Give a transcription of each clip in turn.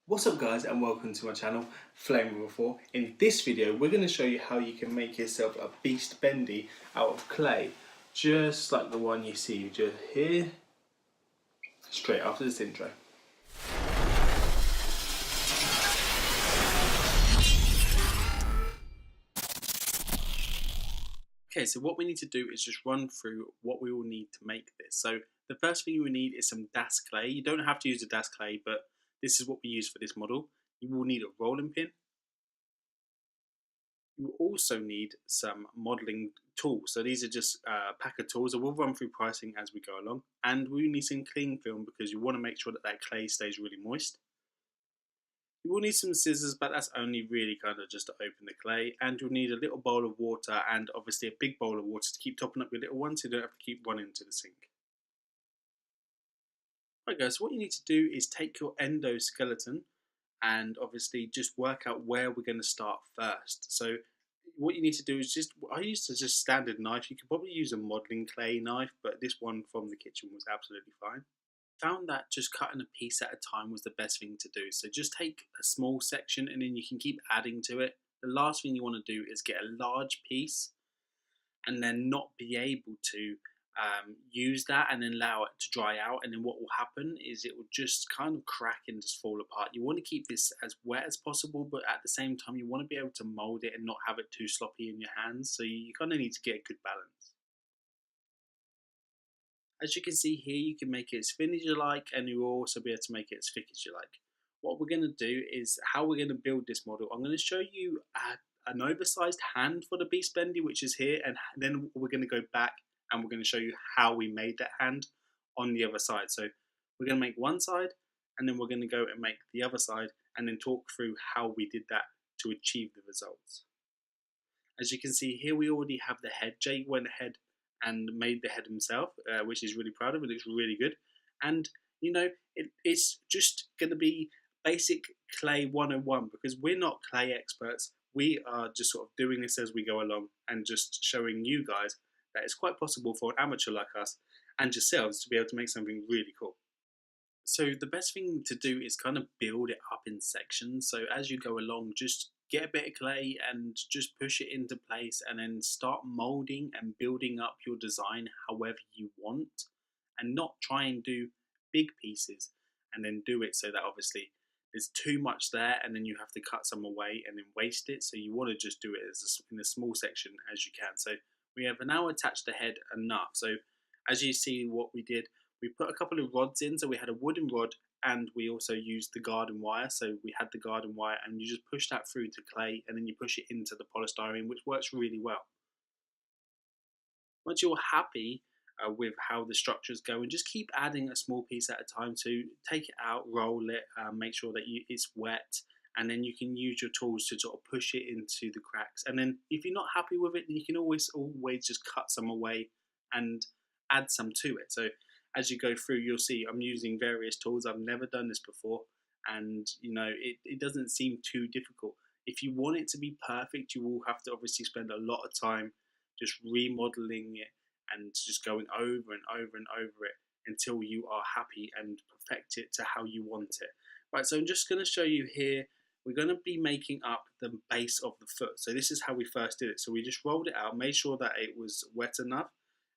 What's up guys and welcome to my channel Flame River 4. In this video we're going to show you how you can make yourself a beast bendy out of clay, just like the one you see just here straight after this intro. Okay, so what we need to do is just run through what we will need to make this. So the first thing you will need is some DAS clay. You don't have to use the DAS clay, but this is what we use for this model. You will need a rolling pin. You will also need some modelling tools. So these are just a pack of tools. So we'll run through pricing as we go along. And we need some cling film because you want to make sure that that clay stays really moist. You will need some scissors, but that's only really kind of just to open the clay. And you'll need a little bowl of water and obviously a big bowl of water to keep topping up your little one so you don't have to keep running to the sink. Right guys, so what you need to do is take your endoskeleton and obviously just work out where we're going to start first. So what you need to do is I used to just standard knife. You could probably use a modelling clay knife, but this one from the kitchen was absolutely fine. Found that just cutting a piece at a time was the best thing to do. So just take a small section and then you can keep adding to it. The last thing you want to do is get a large piece and then not be able to use that and then allow it to dry out, and then what will happen is it will just kind of crack and just fall apart. You want to keep this as wet as possible, but at the same time you want to be able to mold it and not have it too sloppy in your hands, so you kind of need to get a good balance. As you can see here, you can make it as thin as you like, and you will also be able to make it as thick as you like. What we're going to do is how we're going to build this model. I'm going to show you an oversized hand for the Beast Bendy, which is here, and then we're going to go back and we're going to show you how we made that hand on the other side. So we're going to make one side and then we're going to go and make the other side and then talk through how we did that to achieve the results. As you can see here, we already have the head. Jake went ahead and made the head himself, which he's really proud of. It looks really good. And you know, it's just going to be basic clay 101 because we're not clay experts. We are just sort of doing this as we go along and just showing you guys that it's quite possible for an amateur like us and yourselves to be able to make something really cool. So the best thing to do is kind of build it up in sections. So as you go along, just get a bit of clay and just push it into place and then start molding and building up your design however you want, and not try and do big pieces and then do it so that obviously there's too much there and then you have to cut some away and then waste it. So you want to just do it in a small section as you can. So we have now attached the head enough. So as you see what we did, we put a couple of rods in. So we had a wooden rod and we also used the garden wire. So we had the garden wire and you just push that through to clay and then you push it into the polystyrene, which works really well. Once you're happy with how the structures go, and just keep adding a small piece at a time. To take it out, roll it, make sure that it's wet, and then you can use your tools to sort of push it into the cracks. And then if you're not happy with it, then you can always just cut some away and add some to it. So as you go through, you'll see I'm using various tools. I've never done this before, and you know, it doesn't seem too difficult. If you want it to be perfect, you will have to obviously spend a lot of time just remodeling it and just going over and over and over it until you are happy and perfect it to how you want it. Right, so I'm just going to show you here. We're going to be making up the base of the foot. So this is how we first did it. So we just rolled it out, made sure that it was wet enough.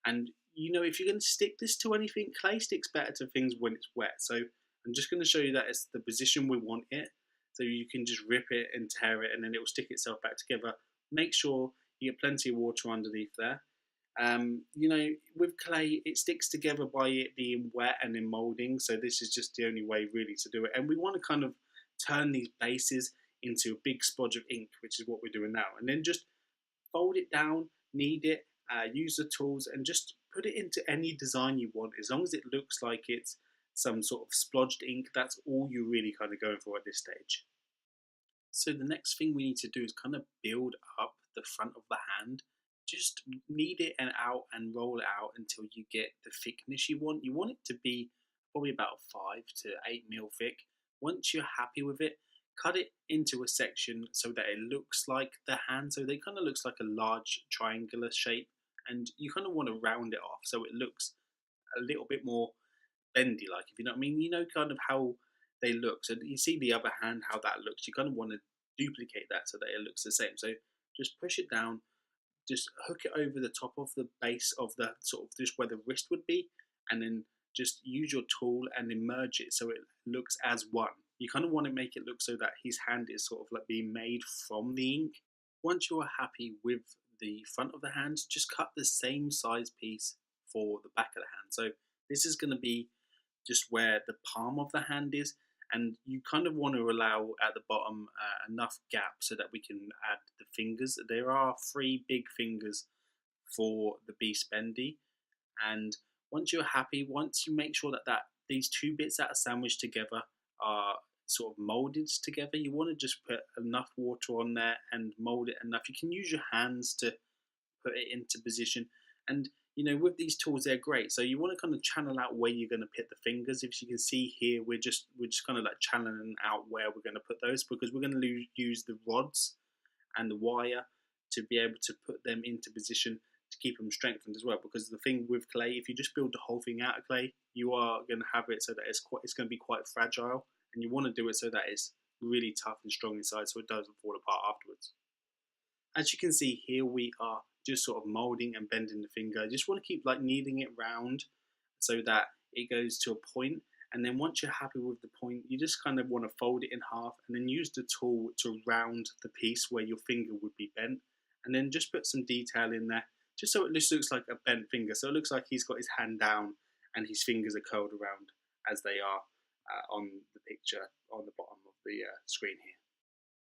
And you know, if you're going to stick this to anything, clay sticks better to things when it's wet. So I'm just going to show you that it's the position we want it. So you can just rip it and tear it and then it will stick itself back together. Make sure you get plenty of water underneath there. You know, with clay, it sticks together by it being wet and then moulding. So this is just the only way really to do it. And we want to kind of turn these bases into a big splodge of ink, which is what we're doing now. And then just fold it down, knead it, use the tools and just put it into any design you want. As long as it looks like it's some sort of splodged ink, that's all you're really kind of going for at this stage. So the next thing we need to do is kind of build up the front of the hand. Just knead it out and roll it out until you get the thickness you want. You want it to be probably about 5 to 8 mil thick. Once you're happy with it, cut it into a section so that it looks like the hand. So it kind of looks like a large triangular shape, and you kind of want to round it off so it looks a little bit more bendy like, if you know what I mean. You know kind of how they look. So you see the other hand, how that looks. You kind of want to duplicate that so that it looks the same. So just push it down, just hook it over the top of the base of the sort of just where the wrist would be, and then just use your tool and then merge it so it looks as one. You kind of want to make it look so that his hand is sort of like being made from the ink. Once you are happy with the front of the hand, just cut the same size piece for the back of the hand. So this is going to be just where the palm of the hand is, and you kind of want to allow at the bottom enough gap so that we can add the fingers. There are 3 big fingers for the Beast Bendy, and once you're happy, once you make sure that these 2 bits that are sandwiched together are sort of molded together, you want to just put enough water on there and mold it enough. You can use your hands to put it into position, and you know, with these tools, they're great. So you want to kind of channel out where you're going to put the fingers. If you can see here, we're just kind of like channeling out where we're going to put those, because we're going to use the rods and the wire to be able to put them into position to keep them strengthened as well. Because the thing with clay, if you just build the whole thing out of clay, you are going to have it so that it's going to be quite fragile, and you want to do it so that it's really tough and strong inside, so it doesn't fall apart afterwards. As you can see here, we are just sort of molding and bending the finger. I just want to keep like kneading it round so that it goes to a point, and then once you're happy with the point, you just kind of want to fold it in half and then use the tool to round the piece where your finger would be bent, and then just put some detail in there just so it just looks like a bent finger. So it looks like he's got his hand down and his fingers are curled around as they are on the picture on the bottom of the screen here.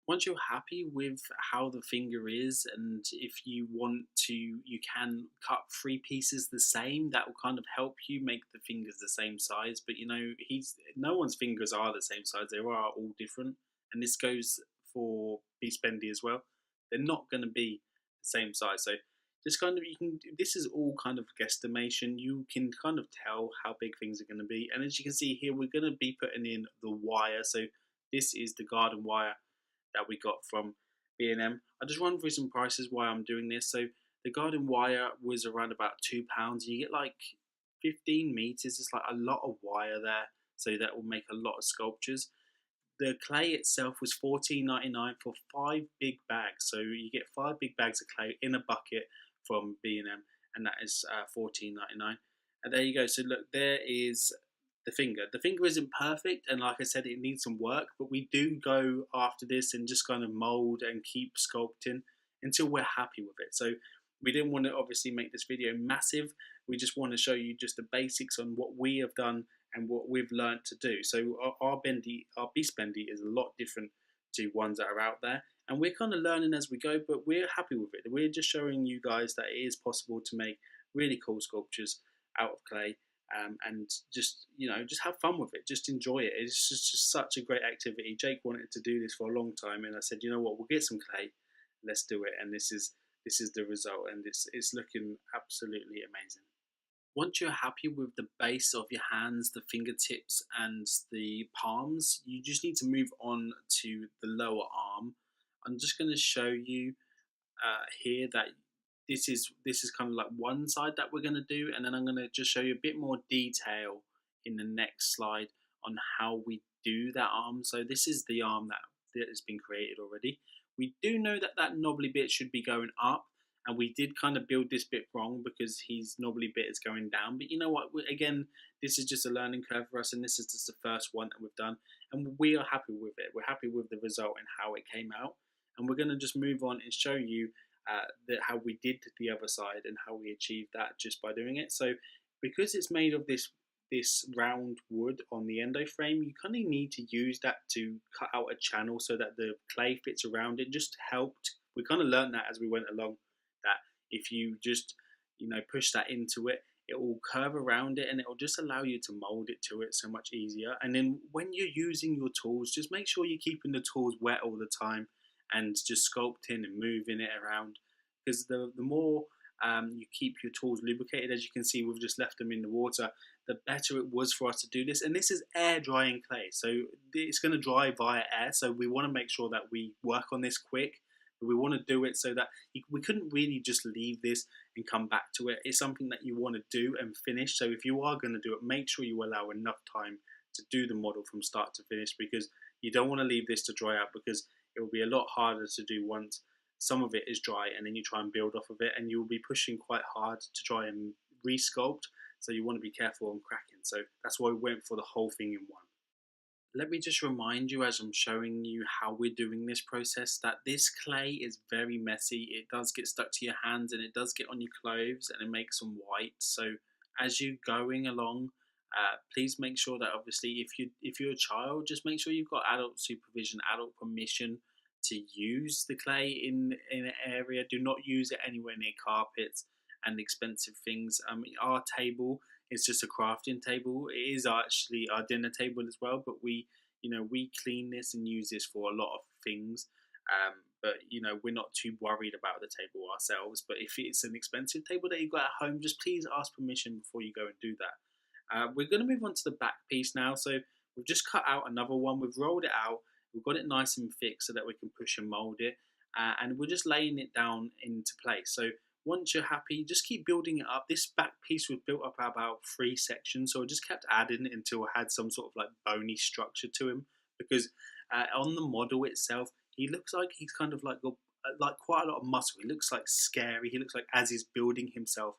Once you're happy with how the finger is, and if you want to, you can cut 3 pieces the same. That will kind of help you make the fingers the same size. But you know, no one's fingers are the same size. They are all different, and this goes for Beast Bendy as well. They're not going to be the same size. So just kind of, this is all kind of guesstimation. You can kind of tell how big things are going to be, and as you can see here, we're going to be putting in the wire. So this is the garden wire that we got from B&M. I'll just run through some prices why I'm doing this. So the garden wire was around about £2. You get like 15 meters. It's like a lot of wire there, so that will make a lot of sculptures. The clay itself was $14.99 for 5 big bags. So you get 5 big bags of clay in a bucket from B&M, and that is $14.99. And there you go. So look, there is the finger. The finger isn't perfect, and like I said, it needs some work, but we do go after this and just kind of mold and keep sculpting until we're happy with it. So we didn't want to obviously make this video massive. We just want to show you just the basics on what we have done and what we've learned to do. So our Beast Bendy is a lot different to ones that are out there, and we're kind of learning as we go, but we're happy with it. We're just showing you guys that it is possible to make really cool sculptures out of clay. And just, you know, just have fun with it, just enjoy it. It's just such a great activity. Jake wanted to do this for a long time, and I said, you know what, we'll get some clay, let's do it. And this is the result, and it's looking absolutely amazing. Once you're happy with the base of your hands, the fingertips and the palms, you just need to move on to the lower arm. I'm just going to show you here that this is kind of like one side that we're going to do, and then I'm going to just show you a bit more detail in the next slide on how we do that arm. So this is the arm that has been created already. We do know that that knobbly bit should be going up, and we did kind of build this bit wrong because his knobbly bit is going down. But you know what, again, this is just a learning curve for us, and this is just the first one that we've done, and we are happy with it. We're happy with the result and how it came out, and we're going to just move on and show you how we did the other side and how we achieved that just by doing it. So because it's made of this round wood on the endo frame, you kind of need to use that to cut out a channel so that the clay fits around it. Just helped. We kind of learned that as we went along, that if you just, you know, push that into it, it will curve around it, and it will just allow you to mold it to it so much easier. And then when you're using your tools, just make sure you're keeping the tools wet all the time and just sculpting and moving it around, because the more you keep your tools lubricated, as you can see, we've just left them in the water, the better it was for us to do this. And this is air drying clay, so it's going to dry via air, so we want to make sure that we work on this quick, but we want to do it so that we couldn't really just leave this and come back to it. It's something that you want to do and finish, so if you are going to do it, make sure you allow enough time to do the model from start to finish, because you don't want to leave this to dry out, because it will be a lot harder to do once some of it is dry, and then you try and build off of it, and you will be pushing quite hard to try and resculpt. So you want to be careful on cracking. So that's why we went for the whole thing in one. Let me just remind you, as I'm showing you how we're doing this process, that this clay is very messy. It does get stuck to your hands, and it does get on your clothes, and it makes them white. So as you're going along, please make sure that, obviously, if you're a child, just make sure you've got adult supervision, adult permission to use the clay in an area. Do not use it anywhere near carpets and expensive things. Our table is just a crafting table. It is actually our dinner table as well, but we clean this and use this for a lot of things. But we're not too worried about the table ourselves. But if it's an expensive table that you've got at home, just please ask permission before you go and do that. We're going to move on to the back piece now. So we've just cut out another one. We've rolled it out. We've got it nice and thick so that we can push and mold it. And we're just laying it down into place. So once you're happy, just keep building it up. This back piece was built up about 3 sections, so I just kept adding it until I had some sort of like bony structure to him. Because on the model itself, he looks like he's kind of like quite a lot of muscle. He looks like scary. He looks like, as he's building himself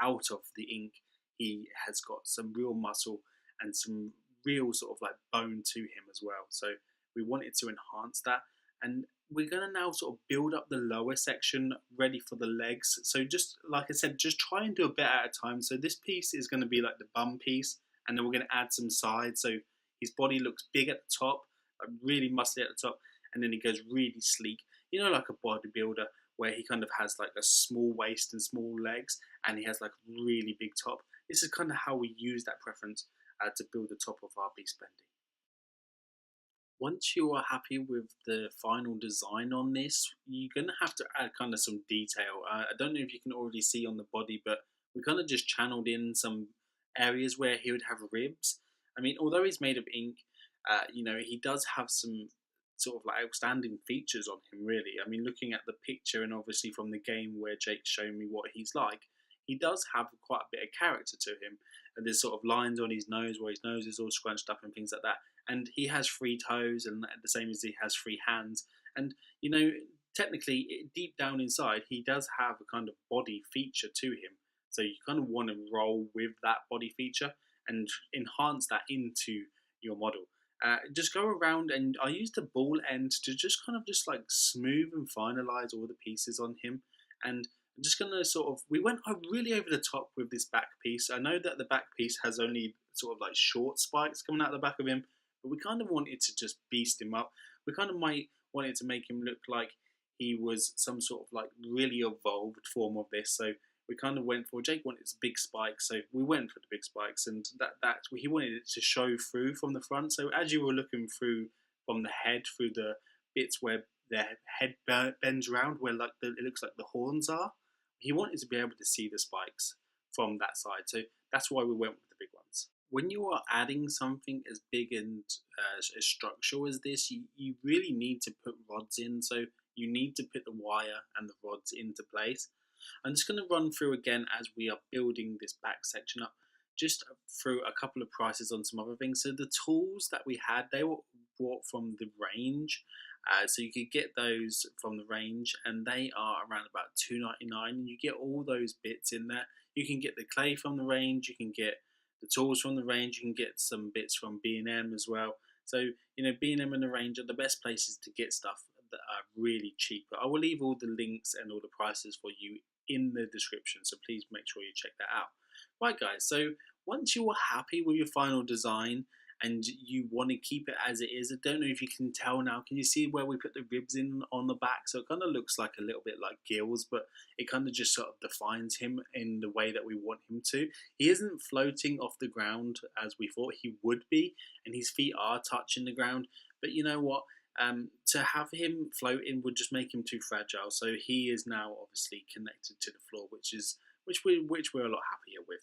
out of the ink, he has got some real muscle and some real sort of like bone to him as well. So we wanted to enhance that. And we're going to now sort of build up the lower section ready for the legs. So just like I said, just try and do a bit at a time. So this piece is going to be like the bum piece, and then we're going to add some sides. So his body looks big at the top, like really muscly at the top, and then he goes really sleek. Like a bodybuilder, where he kind of has like a small waist and small legs, and he has like a really big top. This is kind of how we use that preference to build the top of our beast Bendy. Once you are happy with the final design on this, you're going to have to add kind of some detail. I don't know if you can already see on the body, but we kind of just channeled in some areas where he would have ribs. I mean, although he's made of ink, he does have some sort of like outstanding features on him, really. I mean, looking at the picture and obviously from the game where Jake's shown me what he's like, he does have quite a bit of character to him. And there's sort of lines on his nose where his nose is all scrunched up and things like that. And he has 3 toes, and the same as he has 3 hands. And, technically, deep down inside, he does have a kind of body feature to him. So you kind of want to roll with that body feature and enhance that into your model. Just go around, and I used the ball end to just kind of just like smooth and finalize all the pieces on him. And I'm just going to we went really over the top with this back piece. I know that the back piece has only sort of like short spikes coming out the back of him, but we kind of wanted to just beast him up. We kind of wanted to make him look like he was some sort of like really evolved form of this. So we kind of went for, Jake wanted his big spikes, so we went for the big spikes, and that he wanted it to show through from the front. So as you were looking through from the head, through the bits where the head bends around, where like it looks like the horns are, he wanted to be able to see the spikes from that side. So that's why we went with the big ones. When you are adding something as big and as structural as this, you really need to put rods in. So you need to put the wire and the rods into place. I'm just going to run through again as we are building this back section up, just through a couple of prices on some other things. So the tools that we had, they were bought from the range. So you could get those from the range, and they are around about $2.99, and you get all those bits in there. You can get the clay from the range, you can get the tools from the range, you can get some bits from B&M as well. So, B&M and the range are the best places to get stuff that are really cheap. But I will leave all the links and all the prices for you in the description, so please make sure you check that out. Right, guys, so once you are happy with your final design and you want to keep it as it is, I don't know if you can tell now, can you see where we put the ribs in on the back? So it kind of looks like a little bit like gills, but it kind of just sort of defines him in the way that we want him to. He isn't floating off the ground as we thought he would be, and his feet are touching the ground, but you know what? To have him floating would just make him too fragile. So he is now obviously connected to the floor, which we're a lot happier with.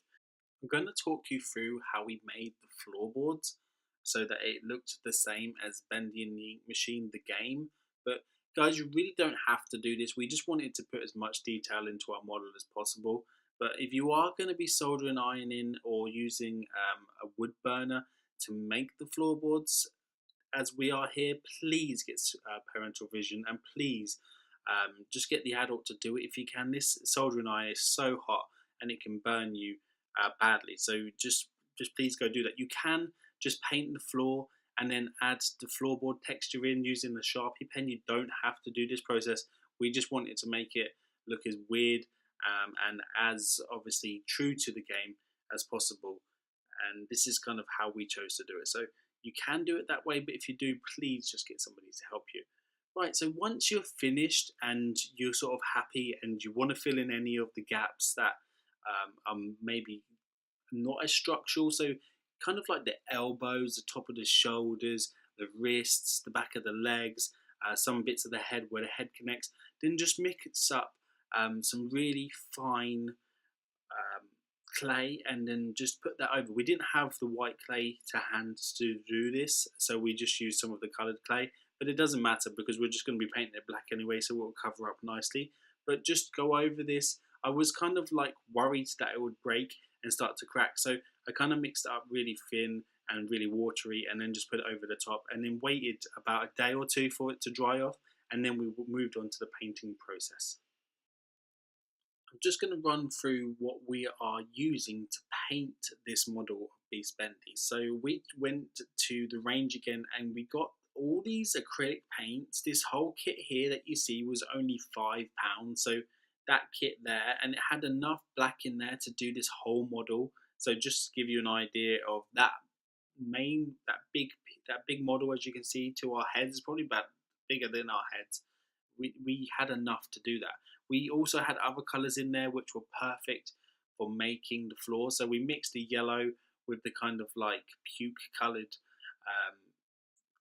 I'm going to talk you through how we made the floorboards so that it looked the same as Bendy and the Ink Machine, the game. But guys, you really don't have to do this. We just wanted to put as much detail into our model as possible. But if you are going to be soldering iron in or using a wood burner, to make the floorboards as we are here, please get parental vision, and please just get the adult to do it if you can. This soldering iron is so hot and it can burn you badly. So just please go do that. You can just paint the floor and then add the floorboard texture in using the Sharpie pen. You don't have to do this process. We just wanted to make it look as weird and as obviously true to the game as possible. And this is kind of how we chose to do it. So you can do it that way, but if you do, please just get somebody to help you. Right, so once you're finished and you're sort of happy and you want to fill in any of the gaps that are maybe not as structural, so kind of like the elbows, the top of the shoulders, the wrists, the back of the legs, some bits of the head where the head connects, then just mix up some really fine clay and then just put that over. We didn't have the white clay to hand to do this, so we just used some of the coloured clay, but it doesn't matter because we're just going to be painting it black anyway, so it will cover up nicely. But just go over this. I was kind of like worried that it would break and start to crack, so I kind of mixed it up really thin and really watery and then just put it over the top and then waited about a day or two for it to dry off, and then we moved on to the painting process. I'm just going to run through what we are using to paint this model of Beast Bendy. So we went to the range again and we got all these acrylic paints. This whole kit here that you see was only £5. So that kit there, and it had enough black in there to do this whole model. So just to give you an idea of that big model, as you can see, to our heads, is probably about bigger than our heads. We had enough to do that. We also had other colours in there which were perfect for making the floor. So we mixed the yellow with the kind of like puke coloured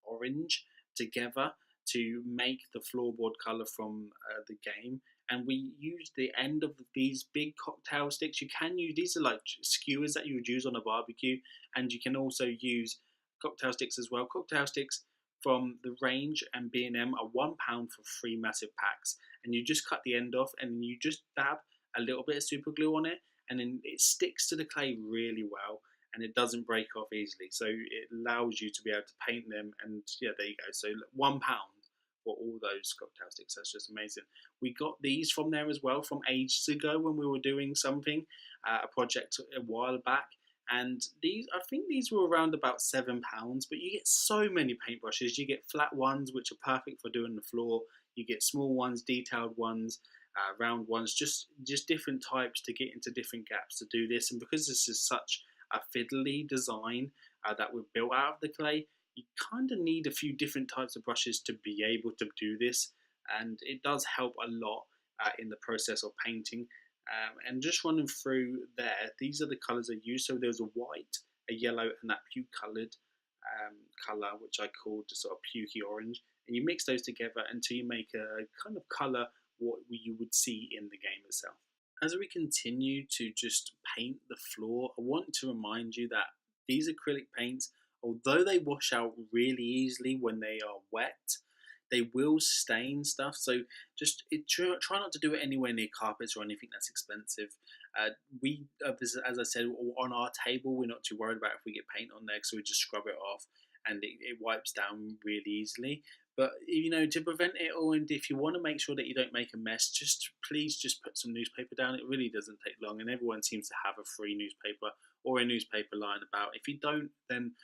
orange together to make the floorboard colour from the game. And we used the end of these big cocktail sticks. You can use, these are like skewers that you would use on a barbecue, and you can also use cocktail sticks as well. Cocktail sticks from the range and B&M are £1 for 3 massive packs, and you just cut the end off and you just dab a little bit of super glue on it, and then it sticks to the clay really well and it doesn't break off easily, so it allows you to be able to paint them. And yeah, there you go. So £1 for all those cocktail sticks. That's just amazing. We got these from there as well from ages ago when we were doing something, a project a while back. And these, I think these were around about £7, but you get so many paintbrushes. You get flat ones, which are perfect for doing the floor. You get small ones, detailed ones, round ones, just different types to get into different gaps to do this. And because this is such a fiddly design that we've built out of the clay, you kind of need a few different types of brushes to be able to do this. And it does help a lot in the process of painting. And just running through there, these are the colours I used. So there's a white, a yellow, and that puke coloured colour, which I called the sort of pukey orange. And you mix those together until you make a kind of colour what you would see in the game itself. As we continue to just paint the floor, I want to remind you that these acrylic paints, although they wash out really easily when they are wet, they will stain stuff. So just try not to do it anywhere near carpets or anything that's expensive. As I said, on our table, we're not too worried about if we get paint on there, so we just scrub it off and it wipes down really easily. But you know, to prevent it all, and if you want to make sure that you don't make a mess, please just put some newspaper down. It really doesn't take long, and everyone seems to have a free newspaper or a newspaper lying about. If you don't, then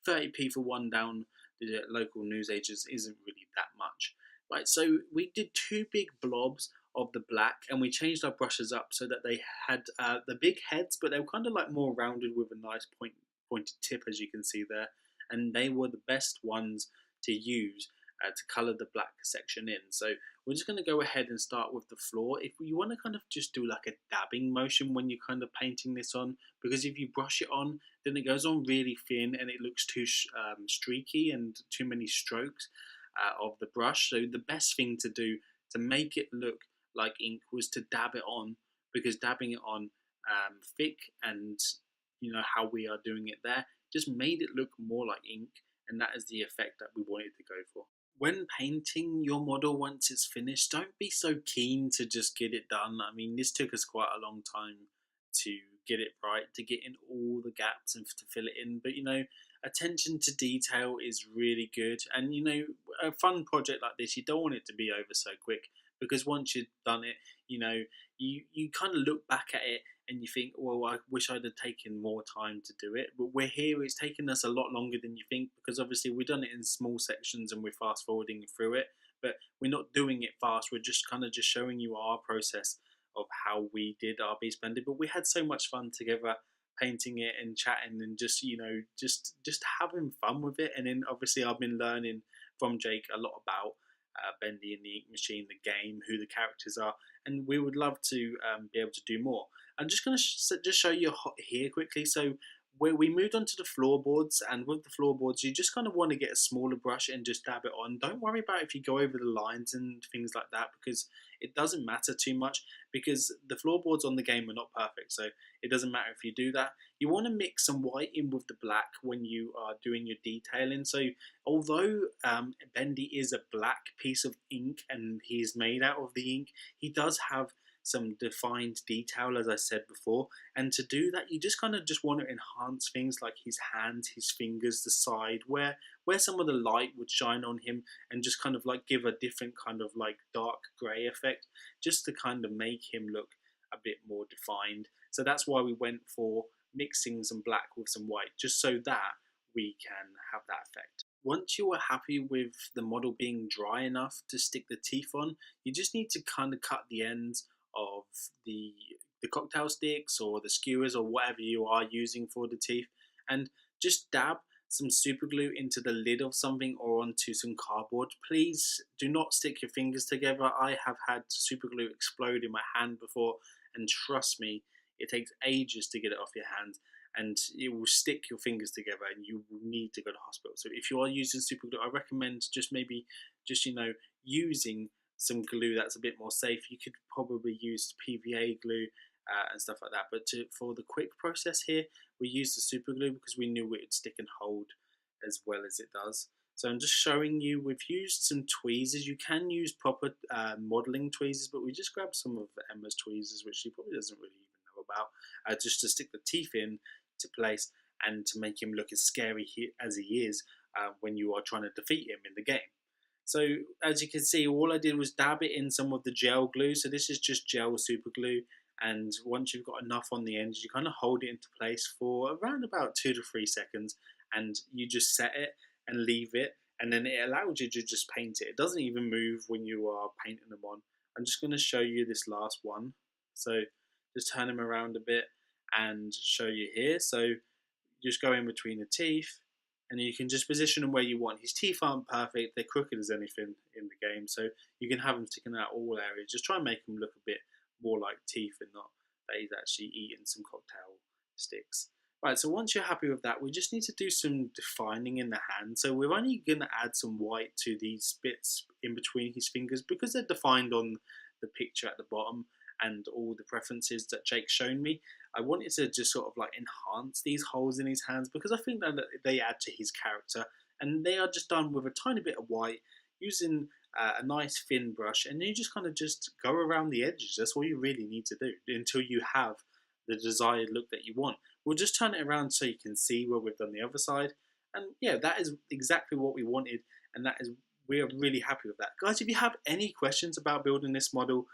30p for one down the local newsagents isn't really that much. Right, so we did 2 big blobs of the black, and we changed our brushes up so that they had the big heads, but they were kind of like more rounded with a nice pointed tip, as you can see there. And they were the best ones to use to colour the black section in. So we're just going to go ahead and start with the floor. If you want to kind of just do like a dabbing motion when you're kind of painting this on, because if you brush it on, then it goes on really thin and it looks too streaky and too many strokes of the brush. So the best thing to do to make it look like ink was to dab it on, because dabbing it on thick and how we are doing it there just made it look more like ink, and that is the effect that we wanted to go for. When painting your model once it's finished, don't be so keen to just get it done. I mean, this took us quite a long time to get it right, to get in all the gaps and to fill it in. But attention to detail is really good. And a fun project like this, you don't want it to be over so quick, because once you've done it, you kind of look back at it and you think, well, I wish I'd have taken more time to do it. But we're here, it's taken us a lot longer than you think, because obviously we've done it in small sections and we're fast forwarding through it. But we're not doing it fast, we're just kind of just showing you our process of how we did our Beast Bendy. But we had so much fun together painting it and chatting and just just having fun with it. And then obviously I've been learning from Jake a lot about Bendy and the Ink Machine, the game, who the characters are, and we would love to be able to do more. I'm just going to just show you here quickly. So where we moved on to the floorboards, and with the floorboards you just kind of want to get a smaller brush and just dab it on. Don't worry about if you go over the lines and things like that, because it doesn't matter too much, because the floorboards on the game are not perfect, so it doesn't matter if you do that. You want to mix some white in with the black when you are doing your detailing. So although Bendy is a black piece of ink and he's made out of the ink, he does have some defined detail, as I said before. And to do that, you just kind of just want to enhance things like his hands, his fingers, the side, where some of the light would shine on him, and just kind of like give a different kind of like dark grey effect, just to kind of make him look a bit more defined. So that's why we went for mixing some black with some white, just so that we can have that effect. Once you are happy with the model being dry enough to stick the teeth on, you just need to kind of cut the ends of the cocktail sticks or the skewers or whatever you are using for the teeth, and just dab some super glue into the lid of something or onto some cardboard. Please do not stick your fingers together. I have had super glue explode in my hand before, and trust me, it takes ages to get it off your hand, and it will stick your fingers together and you will need to go to hospital. So if you are using super glue, I recommend just using some glue that's a bit more safe. You could probably use PVA glue and stuff like that, but for the quick process here, we used the super glue because we knew it would stick and hold as well as it does. So I'm just showing you, we've used some tweezers. You can use proper modelling tweezers, but we just grabbed some of Emma's tweezers, which she probably doesn't really even know about, just to stick the teeth in to place and to make him look as scary as he is when you are trying to defeat him in the game. So as you can see, all I did was dab it in some of the gel glue. So this is just gel super glue. And once you've got enough on the ends, you kind of hold it into place for around about 2 to 3 seconds, and you just set it and leave it, and then it allows you to just paint it. It doesn't even move when you are painting them on. I'm just going to show you this last one. So just turn him around a bit and show you here. So just go in between the teeth, and you can just position them where you want. His teeth aren't perfect, they're crooked as anything in the game, so you can have them sticking out all areas. Just try and make them look a bit more like teeth and not that he's actually eating some cocktail sticks. Right, so once you're happy with that, we just need to do some defining in the hand. So we're only going to add some white to these bits in between his fingers because they're defined on the picture at the bottom and all the preferences that Jake's shown me. I wanted to just sort of like enhance these holes in his hands because I think that they add to his character, and they are just done with a tiny bit of white using a nice thin brush, and you just kind of just go around the edges. That's all you really need to do until you have the desired look that you want. We'll just turn it around so you can see where we've done the other side, and yeah, that is exactly what we wanted, and we are really happy with that. Guys, if you have any questions about building this model,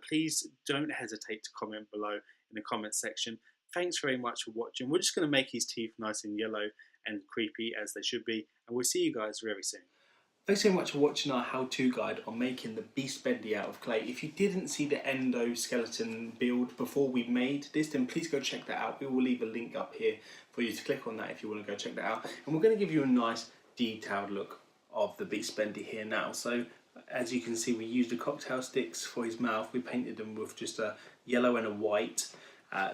please don't hesitate to comment below in the comments section. Thanks very much for watching. We're just going to make his teeth nice and yellow and creepy as they should be, and we'll see you guys very soon. Thanks so much for watching our how-to guide on making the Beast Bendy out of clay. If you didn't see the endoskeleton build before we made this, then please go check that out. We will leave a link up here for you to click on that if you want to go check that out. And we're going to give you a nice detailed look of the Beast Bendy here now. So as you can see, we used the cocktail sticks for his mouth. We painted them with just a yellow and a white.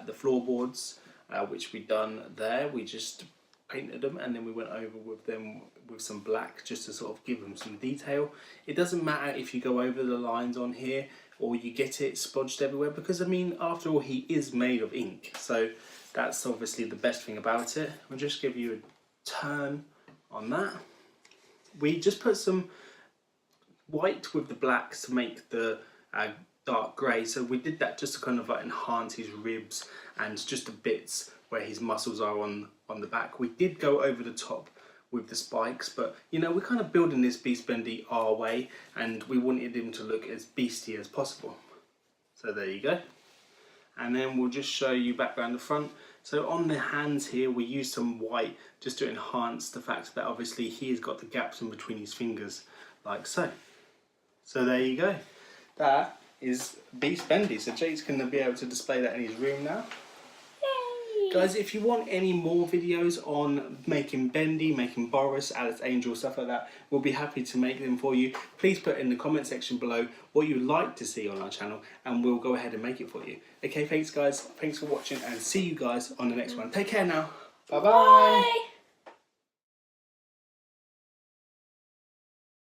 The floorboards, which we done there, we just painted them, and then we went over with them with some black just to sort of give them some detail. It doesn't matter if you go over the lines on here or you get it spodged everywhere, because I mean, after all, he is made of ink, so that's obviously the best thing about it. I'll just give you a turn on that. We just put some white with the blacks to make the dark grey. So we did that just to kind of like enhance his ribs and just the bits where his muscles are on the back. We did go over the top with the spikes, but you know, we're kind of building this Beast Bendy our way, and we wanted him to look as beastie as possible. So there you go. And then we'll just show you back around the front. So on the hands here, we used some white just to enhance the fact that obviously he's got the gaps in between his fingers, like so. So there you go. That is Beast Bendy. So Jake's going to be able to display that in his room now. Yay. Guys, if you want any more videos on making Bendy, making Boris, Allison Angel, stuff like that, we'll be happy to make them for you. Please put in the comment section below what you'd like to see on our channel, and we'll go ahead and make it for you. Okay, thanks guys. Thanks for watching, and see you guys on the next one. Take care now. Bye-bye. Bye.